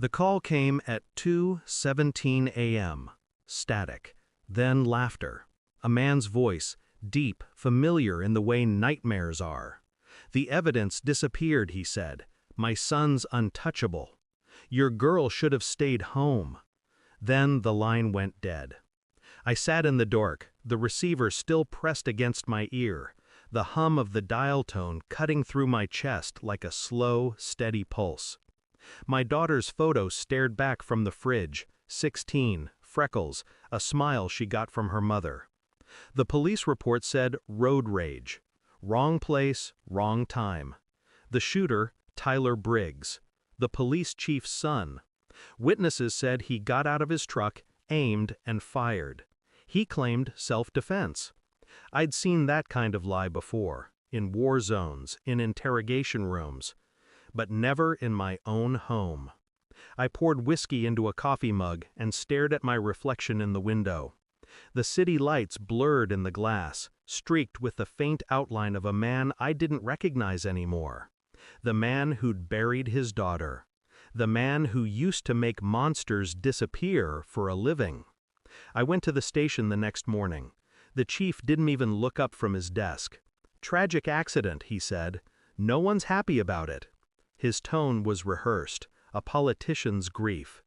The call came at 2:17 a.m. Static. Then laughter. A man's voice, deep, familiar in the way nightmares are. The evidence disappeared, he said. My son's untouchable. Your girl should have stayed home. Then the line went dead. I sat in the dark, the receiver still pressed against my ear, the hum of the dial tone cutting through my chest like a slow, steady pulse. My daughter's photo stared back from the fridge, 16, freckles, a smile she got from her mother. The police report said road rage. Wrong place, wrong time. The shooter, Tyler Briggs. The police chief's son. Witnesses said he got out of his truck, aimed, and fired. He claimed self-defense. I'd seen that kind of lie before, in war zones, in interrogation rooms, but never in my own home. I poured whiskey into a coffee mug and stared at my reflection in the window. The city lights blurred in the glass, streaked with the faint outline of a man I didn't recognize anymore. The man who'd buried his daughter. The man who used to make monsters disappear for a living. I went to the station the next morning. The chief didn't even look up from his desk. Tragic accident, he said. No one's happy about it. His tone was rehearsed, a politician's grief.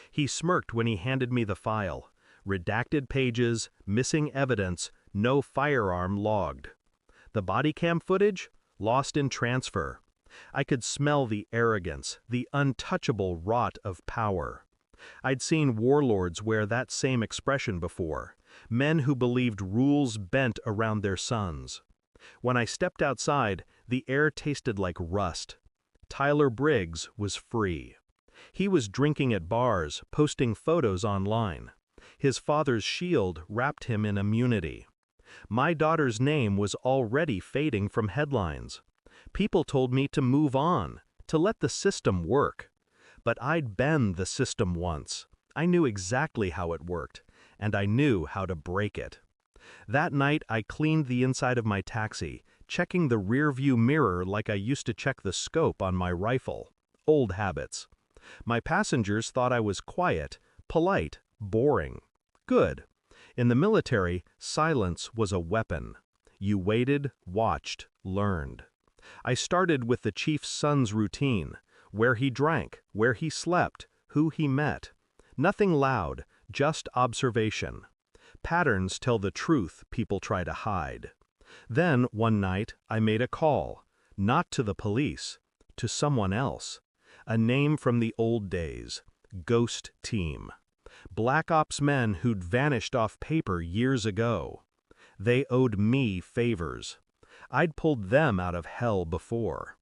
He smirked when he handed me the file. Redacted pages, missing evidence, no firearm logged. The body cam footage? Lost in transfer. I could smell the arrogance, the untouchable rot of power. I'd seen warlords wear that same expression before, men who believed rules bent around their sons. When I stepped outside, the air tasted like rust. Tyler Briggs was free. He was drinking at bars, posting photos online. His father's shield wrapped him in immunity. My daughter's name was already fading from headlines. People told me to move on, to let the system work. But I'd been the system once. I knew exactly how it worked, and I knew how to break it. That night I cleaned the inside of my taxi, checking the rearview mirror like I used to check the scope on my rifle. Old habits. My passengers thought I was quiet, polite, boring. Good. In the military, silence was a weapon. You waited, watched, learned. I started with the chief's son's routine, where he drank, where he slept, who he met. Nothing loud, just observation. Patterns tell the truth people try to hide. Then, one night, I made a call, not to the police, to someone else. A name from the old days, Ghost Team. Black Ops men who'd vanished off paper years ago. They owed me favors. I'd pulled them out of hell before.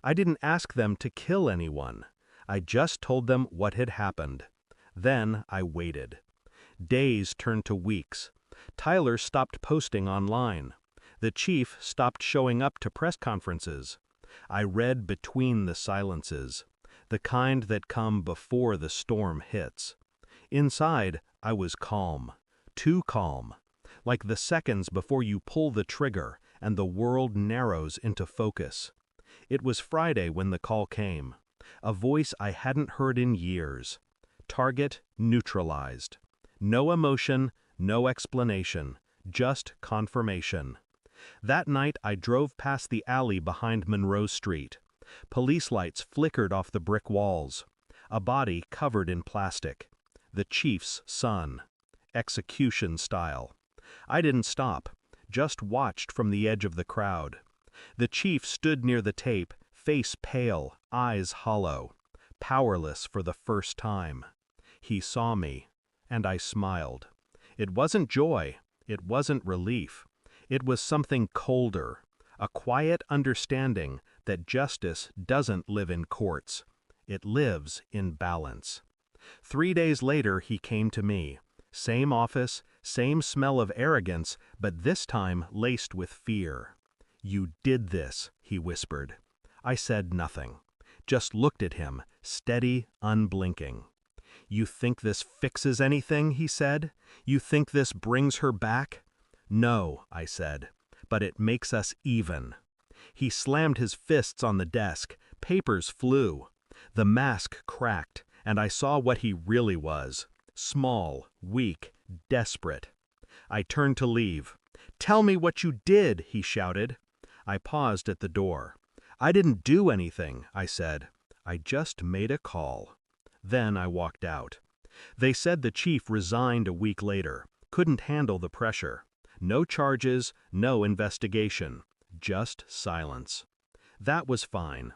I didn't ask them to kill anyone. I just told them what had happened. Then I waited. Days turned to weeks. Tyler stopped posting online. The chief stopped showing up to press conferences. I read between the silences, the kind that come before the storm hits. Inside, I was calm, too calm, like the seconds before you pull the trigger and the world narrows into focus. It was Friday when the call came, a voice I hadn't heard in years. Target neutralized. No emotion, no explanation, just confirmation. That night I drove past the alley behind Monroe Street. Police lights flickered off the brick walls. A body covered in plastic. The chief's son. Execution style. I didn't stop, just watched from the edge of the crowd. The chief stood near the tape, face pale, eyes hollow. Powerless for the first time. He saw me, and I smiled. It wasn't joy, it wasn't relief. It was something colder, a quiet understanding that justice doesn't live in courts. It lives in balance. 3 days later he came to me. Same office, same smell of arrogance, but this time laced with fear. "You did this," he whispered. I said nothing, just looked at him, steady, unblinking. "You think this fixes anything?" he said. "You think this brings her back?" "No," I said, "but it makes us even." He slammed his fists on the desk. Papers flew. The mask cracked, And I saw what he really was. Small, weak, desperate. I turned to leave. "Tell me what you did," he shouted. I paused at the door. "I didn't do anything," I said. "I just made a call." Then I walked out. They said the chief resigned a week later, couldn't handle the pressure. No charges, no investigation, just silence. That was fine.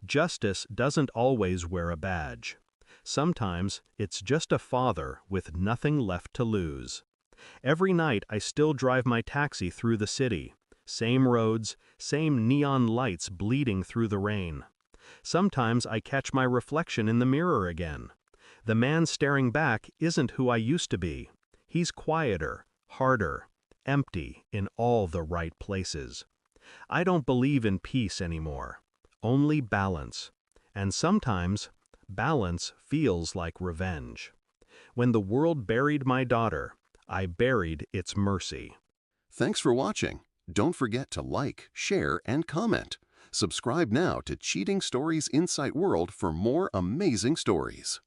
Justice doesn't always wear a badge. Sometimes it's just a father with nothing left to lose. Every night I still drive my taxi through the city. Same roads, same neon lights bleeding through the rain. Sometimes I catch my reflection in the mirror again. The man staring back isn't who I used to be. He's quieter, harder, empty in all the right places. I don't believe in peace anymore. Only balance. And sometimes, balance feels like revenge. When the world buried my daughter, I buried its mercy. Thanks for watching. Don't forget to like, share, and comment. Subscribe now to Cheating Stories Insight World for more amazing stories.